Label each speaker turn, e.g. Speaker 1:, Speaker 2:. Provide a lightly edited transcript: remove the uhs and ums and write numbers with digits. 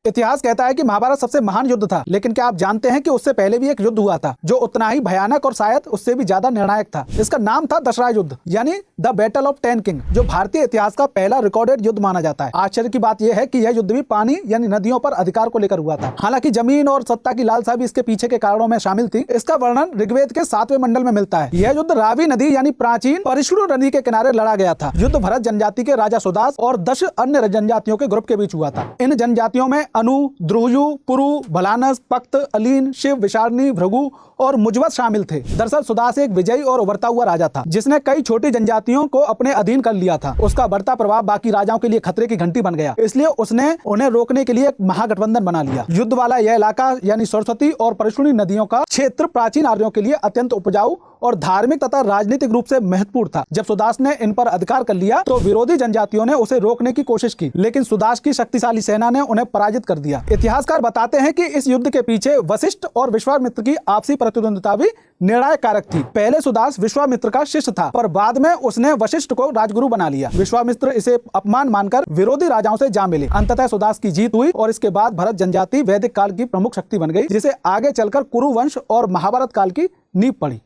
Speaker 1: इतिहास कहता है कि महाभारत सबसे महान युद्ध था, लेकिन क्या आप जानते हैं कि उससे पहले भी एक युद्ध हुआ था जो उतना ही भयानक और शायद उससे भी ज्यादा निर्णायक था। इसका नाम था दशरथ युद्ध यानी the battle of ten king, जो भारतीय इतिहास का पहला रिकॉर्डेड युद्ध माना जाता है। आश्चर्य की बात यह है कि यह युद्ध भी पानी यानी नदियों पर अधिकार को लेकर हुआ था। हालांकि जमीन और सत्ता की लालसा भी इसके पीछे के कारणों में शामिल थी। इसका वर्णन ऋग्वेद के 7वें मंडल में मिलता है। यह युद्ध रावी नदी यानी प्राचीन परिशुरू नदी के किनारे लड़ा गया था। युद्ध भरत जनजाति के राजा सुदास और 10 अन्य जनजातियों के ग्रुप के बीच हुआ था। इन जनजातियों में अनु, द्रुहयु, पुरु, भलानस, पक्त, अलीन, शिव, विशारणी, भृगु और मुजवत शामिल थे। दरअसल सुदास एक विजयी और उभरता हुआ राजा था जिसने कई छोटी जनजातियों को अपने अधीन कर लिया था। उसका बढ़ता प्रभाव बाकी राजाओं के लिए खतरे की घंटी बन गया, इसलिए उसने उन्हें रोकने के लिए एक महागठबंधन बना लिया। युद्ध वाला यह इलाका यानी सरस्वती और परशुनी नदियों का क्षेत्र प्राचीन आर्यों के लिए अत्यंत उपजाऊ और धार्मिक तथा राजनीतिक रूप से महत्वपूर्ण था। जब सुदास ने इन पर अधिकार कर लिया तो विरोधी जनजातियों ने उसे रोकने की कोशिश की, लेकिन सुदास की शक्तिशाली सेना ने उन्हें पराजित कर दिया। इतिहासकार बताते हैं कि इस युद्ध के पीछे वशिष्ठ और विश्वामित्र की आपसी प्रतिद्वंदिता भी निर्णायक कारक थी। पहले सुदास विश्वामित्र का शिष्य था, पर बाद में उसने वशिष्ठ को राजगुरु बना लिया। विश्वामित्र इसे अपमान मानकर विरोधी राजाओं से जा मिले। अंततः सुदास की जीत हुई और इसके बाद भरत जनजाति वैदिक काल की प्रमुख शक्ति बन गई, जिसे आगे चलकर कुरु वंश और महाभारत काल की नींव पड़ी।